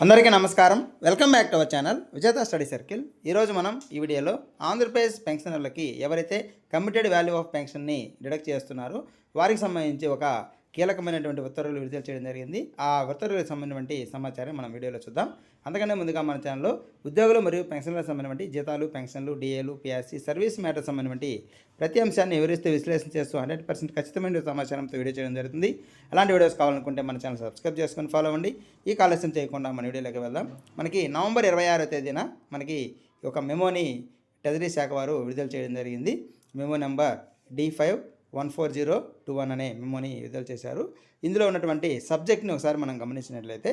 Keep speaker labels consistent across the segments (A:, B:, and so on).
A: అందరికీ నమస్కారం. Welcome back to our channel విజేత స్టడీ సర్కిల్. ఈరోజు మనం ఈ వీడియోలో ఆంధ్రప్రదేశ్ పెన్షనర్లకి ఎవరైతే కమిటెడ్ వాల్యూ ఆఫ్ పెన్షన్ని డిడక్ట్ చేస్తున్నారో వారికి సంబంధించి ఒక కీలకమైనటువంటి ఉత్తర్వులు విడుదల చేయడం జరిగింది. ఆ ఉత్తర్వులకు సంబంధించినటువంటి సమాచారం మనం వీడియోలో చూద్దాం. అంతకన్నా ముందుగా మన ఛానల్లో ఉద్యోగులు మరియు పెన్షన్లకు సంబంధించి జీతాలు, పెన్షన్లు, డిఏలు, పిఆర్సీ, సర్వీస్ మ్యాటర్ సంబంధించి ప్రతి అంశాన్ని వివరిస్తూ విశ్లేషణ చేస్తూ 100% ఖచ్చితమైన సమాచారంతో వీడియో చేయడం జరుగుతుంది. అలాంటి వీడియోస్ కావాలనుకుంటే మన ఛానల్ సబ్స్క్రైబ్ చేసుకొని ఫాలో అవ్వండి. ఈ ఆలస్యం చేయకుండా మన వీడియోలోకి వెళ్దాం. మనకి నవంబర్ 26వ తేదీన మనకి ఒక మెమోని ట్రెజరీ శాఖ వారు విడుదల చేయడం జరిగింది. మెమో నెంబర్ D514021 అనే మెమోని విడుదల చేశారు. ఇందులో ఉన్నటువంటి సబ్జెక్ట్ని ఒకసారి మనం గమనించినట్లయితే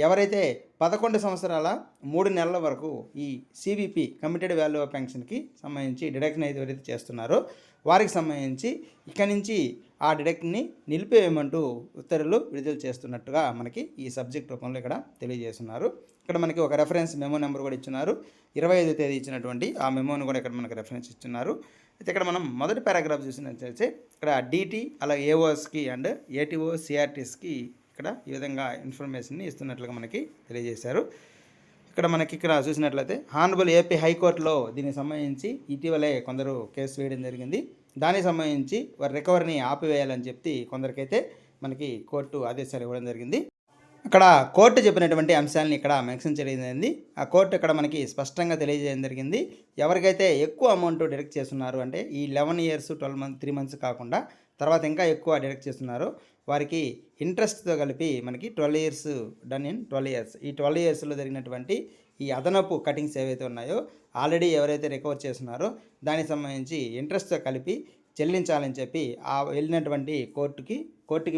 A: ఎవరైతే 11 సంవత్సరాల 3 నెలల వరకు ఈ సివిపి కమిటెడ్ వాల్యూ ఆఫ్ పెన్షన్కి సంబంధించి డిడక్షన్ ఎవరైతే చేస్తున్నారో వారికి సంబంధించి ఇక్కడి నుంచి ఆ డిడక్ట్ని నిలిపివేయమంటూ ఉత్తర్వులు విడుదల చేస్తున్నట్టుగా మనకి ఈ సబ్జెక్ట్ రూపంలో ఇక్కడ తెలియజేస్తున్నారు. ఇక్కడ మనకి ఒక రెఫరెన్స్ మెమో నెంబర్ కూడా ఇచ్చున్నారు. 25వ తేదీ ఇచ్చినటువంటి ఆ మెమోని కూడా ఇక్కడ మనకి రెఫరెన్స్ ఇస్తున్నారు. అయితే ఇక్కడ మనం మొదటి పారాగ్రాఫ్ చూసినట్లయితే ఇక్కడ డిటి అలాగే ఏఓఎస్కి అండ్ ఏటీఓ సిఆర్టీస్కి ఇక్కడ ఈ విధంగా ఇన్ఫర్మేషన్ని ఇస్తున్నట్లుగా మనకి తెలియజేశారు. ఇక్కడ చూసినట్లయితే హానరబుల్ ఏపీ హైకోర్టులో దీనికి సంబంధించి ఇటీవలే కొందరు కేసు వేయడం జరిగింది. దానికి సంబంధించి వారి రికవరీని ఆపివేయాలని చెప్పి కొందరికైతే మనకి కోర్టు ఆదేశాలు ఇవ్వడం జరిగింది. ఇక్కడ కోర్టు చెప్పినటువంటి అంశాలని ఇక్కడ మెన్షన్ చేయడం జరిగింది. ఆ కోర్టు ఇక్కడ మనకి స్పష్టంగా తెలియజేయడం జరిగింది. ఎవరికైతే ఎక్కువ అమౌంట్ డిడక్ట్ చేస్తున్నారు అంటే ఈ 11 years 3 months కాకుండా తర్వాత ఇంకా ఎక్కువ డిడక్ట్ చేస్తున్నారో వారికి ఇంట్రెస్ట్తో కలిపి మనకి 12 years డన్ ఇన్ 12 years. ఈ 12 yearsలో జరిగినటువంటి ఈ అదనపు కటింగ్స్ ఏవైతే ఉన్నాయో ఆల్రెడీ ఎవరైతే రికవర్ చేస్తున్నారో దానికి సంబంధించి ఇంట్రెస్ట్తో కలిపి చెల్లించాలని చెప్పి ఆ వెళ్ళినటువంటి కోర్టుకి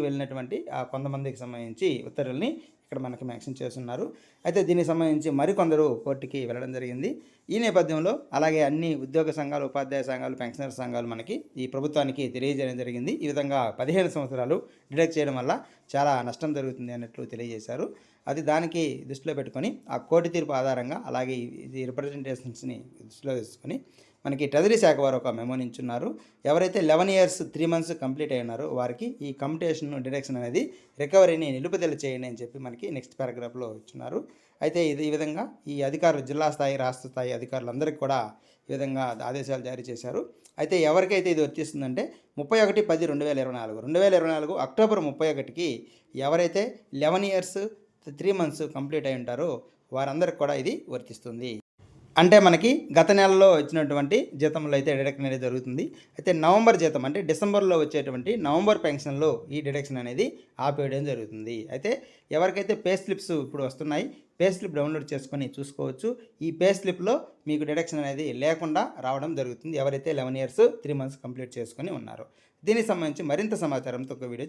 A: వెళ్ళినటువంటి ఆ కొంతమందికి సంబంధించి ఉత్తర్వుల్ని ఇక్కడ మనకి మెన్షన్ చేస్తున్నారు. అయితే దీనికి సంబంధించి మరికొందరు కోర్టుకి వెళ్ళడం జరిగింది. ఈ నేపథ్యంలో అలాగే అన్ని ఉద్యోగ సంఘాలు, ఉపాధ్యాయ సంఘాలు, పెన్షనర్ సంఘాలు మనకి ఈ ప్రభుత్వానికి తెలియజేయడం జరిగింది. ఈ విధంగా 15 సంవత్సరాలు డిడక్ట్ చేయడం వల్ల చాలా నష్టం జరుగుతుంది అన్నట్లు తెలియజేశారు. అది దానికి దృష్టిలో పెట్టుకొని ఆ కోర్టు తీర్పు ఆధారంగా అలాగే ఇది రిప్రజెంటేషన్స్ని దృష్టిలో తీసుకొని మనకి ట్రెజరీ శాఖ వారు ఒక మెమోని ఇచ్చున్నారు. ఎవరైతే 11 years 3 months కంప్లీట్ అయినారో వారికి ఈ కమ్యుటేషన్ డిడక్షన్ అనేది రికవరీని నిలుపుదల చేయండి అని చెప్పి మనకి నెక్స్ట్ పారాగ్రాఫ్లో ఇచ్చున్నారు. అయితే ఈ విధంగా ఈ అధికారులు జిల్లా స్థాయి, రాష్ట్ర స్థాయి అధికారులందరికీ కూడా ఈ విధంగా ఆదేశాలు జారీ చేశారు. అయితే ఎవరికైతే ఇది వర్తిస్తుందంటే 31/10/2024 అక్టోబర్ 31కి ఎవరైతే 11 years 3 months కంప్లీట్ అయి ఉంటారో వారందరికి కూడా ఇది వర్తిస్తుంది. అంటే మనకి గత నెలలో ఇచ్చినటువంటి జీతంలో అయితే డిడక్షన్ అనేది జరుగుతుంది. అయితే నవంబర్ జీతం అంటే డిసెంబర్లో వచ్చేటువంటి నవంబర్ పెన్షన్లో ఈ డిడక్షన్ అనేది ఆపేయడం జరుగుతుంది. అయితే ఎవరికైతే పే స్లిప్స్ ఇప్పుడు వస్తున్నాయి, పే స్లిప్ డౌన్లోడ్ చేసుకొని చూసుకోవచ్చు. ఈ పే స్లిప్లో మీకు డిడక్షన్ అనేది లేకుండా రావడం జరుగుతుంది ఎవరైతే 11 years 3 months కంప్లీట్ చేసుకొని ఉన్నారో. దీనికి సంబంధించి మరింత సమాచారంతో ఒక వీడియో